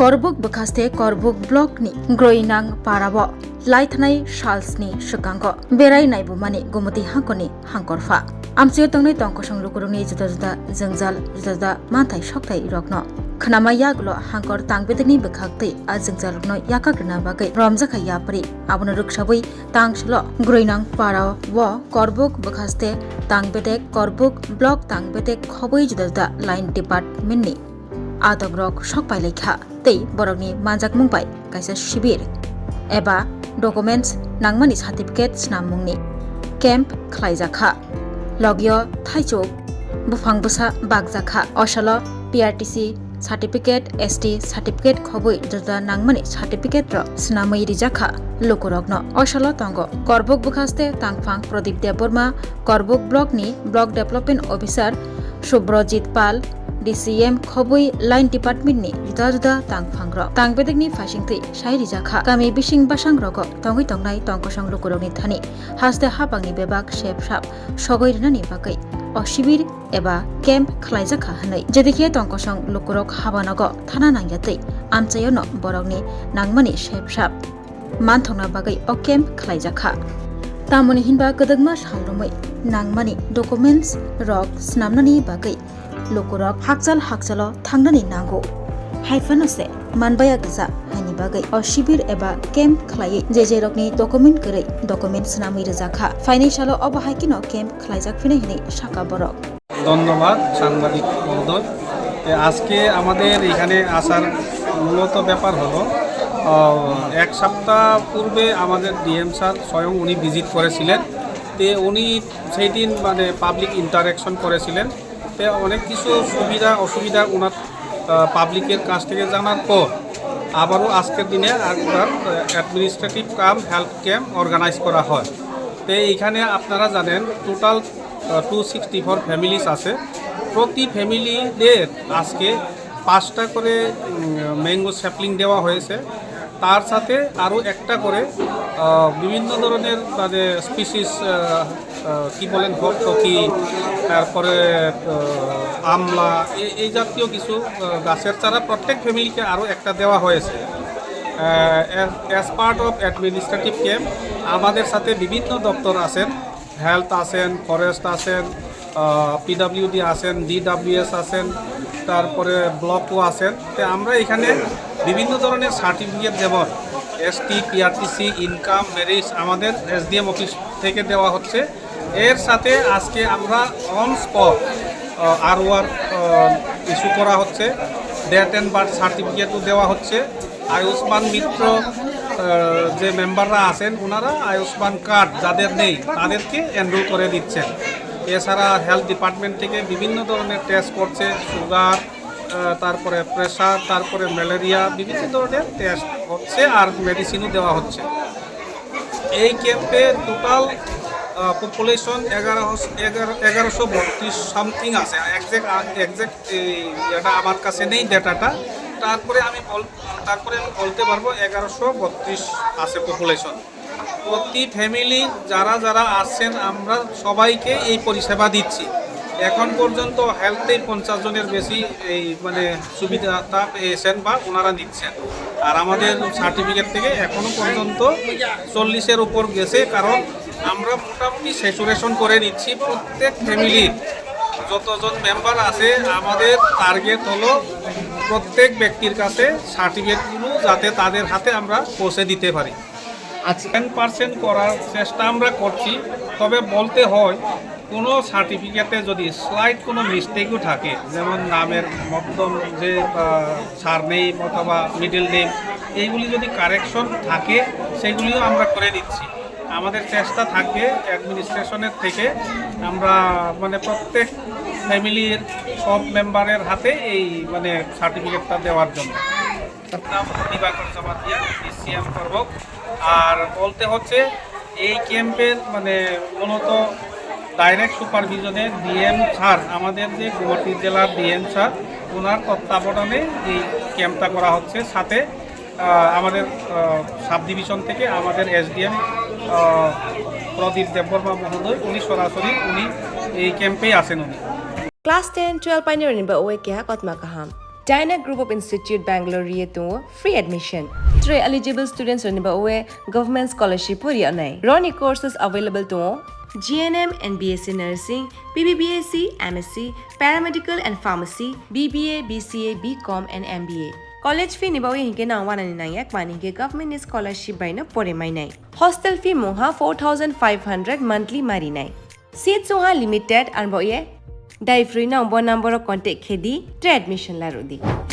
Korbuk bekaste Korbuk blok ni groinang parabo laithnai salsni sukango berai naibumani gumati hangkoni hangkorfa amchio tongnai tongkosong lukurungni juda-juda jengjal juda-juda manthai sokthai rokno khnama yaglo hangkor tangbedeni bekhakti a jengjal rokno yakagrina bagai romjakha yapri abono ruksabui tangslo groinang parao wo Korbuk bekaste tangbedek Korbuk blok tangbedek khobui juda-juda line department ni Adagrok sokpai lekha tei borokni manjak mungpai kaisa shibir eba documents nangmani certificate snamungni camp khlaijakha logyo thaichuk bufangbusa bagjakha osalo PRTC certificate ST certificate khobui juda nangmani certificate ro snamai rijakha lokorokno osalo tongo Korbuk bukhaste tangphang Pradip Deborma Korbuk block ni block development officer Subrojit Pal DCM khobui line department ni juda-juda tangphangro tangbedekni phasingtui sairi jakha kami bising basang rogo tongui tongnai tongkosong lukurokni thani haste hapangni bebak shepsap sogoi rinani bagai osibir eba camp khlaijakha hanai jedikhe tongkosong lukurok habanago thana nangyatui amchayono borokni nangmani shepsap manthongna bagai o camp khlaijakha tamoni hinba kodagma salrumai nangmani documents rok snamnani bagai Lokorok hakjalo thangnani nango haifanose manbaya gja haini bagai o shibir eba camp khlai je rokni document korei document snamai rejakha financial obahaikino camp khlaijak fine hini shaka borok ধন্যবাদ সাংবাদিক মহোদয় আজকে আমাদের এখানে আসার মূলত ব্যাপার হলো এক সপ্তাহ পূর্বে আমাদের ডিএম স্যার স্বয়ং উনি ভিজিট করেছিলেন তে উনি সেই দিন মানে পাবলিক ইন্টারঅ্যাকশন করেছিলেন অনেক কিছু সুবিধা অসুবিধা ওনার পাবলিকের কাছ থেকে জানার পর আবারও আজকের দিনে একবার অ্যাডমিনিস্ট্রেটিভ কাম হেলথ ক্যাম্প অর্গানাইজ করা হয় তো এইখানে আপনারা জানেন টোটাল 264 ফ্যামিলিস আছে প্রতি ফ্যামিলিদের আজকে 5টা করে ম্যাঙ্গো স্যাপলিং দেওয়া হয়েছে তার সাথে আরও একটা করে বিভিন্ন ধরনের মানে স্পিসিস কি বলেন হকি তারপরে আমলা এই জাতীয় কিছু গাছের চারা প্রত্যেক ফ্যামিলিকে আরও একটা দেওয়া হয়েছে as part of administrative camp আমাদের সাথে বিভিন্ন দপ্তর আছেন হেলথ আছেন ফরেস্ট আছেন PWD আছেন DWS আছেন তারপরে ব্লকও আছেন তো আমরা এখানে বিভিন্ন ধরনের সার্টিফিকেট যেমন ST PRTC ইনকাম মেরিট আমাদের SDM অফিস থেকে দেওয়া হচ্ছে এর সাথে আজকে আমরা অন স্পট ROR ইস্যু করা হচ্ছে ডেথ অ্যান্ড বার্থ সার্টিফিকেটও দেওয়া হচ্ছে আয়ুষ্মান মিত্র যে মেম্বাররা আছেন ওনারা আয়ুষ্মান কার্ড যাদের নেই তাদেরকে এনরোল করে দিচ্ছেন এছাড়া হেলথ ডিপার্টমেন্ট থেকে বিভিন্ন ধরনের টেস্ট করছে সুগার তারপরে প্রেশার তারপরে ম্যালেরিয়া বিভিন্ন ধরনের টেস্ট হচ্ছে আর মেডিসিনও দেওয়া হচ্ছে এই ক্যাম্পে টোটাল পপুলেশন 1132 সামথিং আছে একজ্যাক্ট এটা আমার কাছে নেই ডেটাটা তারপরে আমি বলতে পারবো 1132 আছে পপুলেশন প্রতি ফ্যামিলি যারা আসছেন আমরা সবাইকে এই পরিষেবা দিচ্ছি এখন পর্যন্ত হেলথে 50 জনের বেশি এই মানে সুবিধাটা পেয়েছেন বা ওনারা নিচ্ছেন আর আমাদের সার্টিফিকেট থেকে এখনো পর্যন্ত 40-এর উপর গেছে কারণ আমরা মোটামুটি স্যাচুরেশন করে নিচ্ছি প্রত্যেক ফ্যামিলির যতজন মেম্বার আছে আমাদের টার্গেট হলো প্রত্যেক ব্যক্তির কাছে সার্টিফিকেটগুলো যাতে তাদের হাতে আমরা পৌঁছে দিতে পারি 10% করার চেষ্টা আমরা করছি তবে বলতে হয় কোনো সার্টিফিকেটে যদি স্লাইড কোনো মিস্টেকও থাকে যেমন নামের মধ্যম যে সারনেম অথবা মিডল নেম এইগুলি যদি কারেকশন থাকে সেগুলিও আমরা করে দিচ্ছি আমাদের চেষ্টা থাকবে অ্যাডমিনিস্ট্রেশনের থেকে আমরা মানে প্রত্যেক ফ্যামিলির সব মেম্বারের হাতে এই মানে সার্টিফিকেটটা দেওয়ার জন্য দিবাকর জমাতিয়া DCM করবক আর বলতে হচ্ছে এই ক্যাম্পের মানে মূলত ডাইরেক্ট সুপারভিশনে ডিএম স্যার আমাদের যে গুয়াহাটি জেলার ডিএম স্যার ওনার তত্ত্বাবধানে এই ক্যাম্পটা করা হচ্ছে সাথে আমাদের সাব ডিভিশন থেকে আমাদের SDM প্রদীপ দেববর্মা মহোদয় উনি সরাসরি উনি এই ক্যাম্পেই আছেন উনি Class 10, 12 pioneering ba uwi kaya kot makaham. Dyna Group of Institute Bangalore to free admission. 3 eligible students are government scholarship for year. Ronnie courses available to GNM and BSc Nursing, BBBSc, MSc, Paramedical and Pharmacy, BBA, BCA, BCom and MBA. College fee nibawi hinke na 199 mani ke government scholarship by na pore mai nai. Hostel fee moha 4500 monthly mari nai. Seats oha limited and boye dai free na number contact khedi admission la rodi.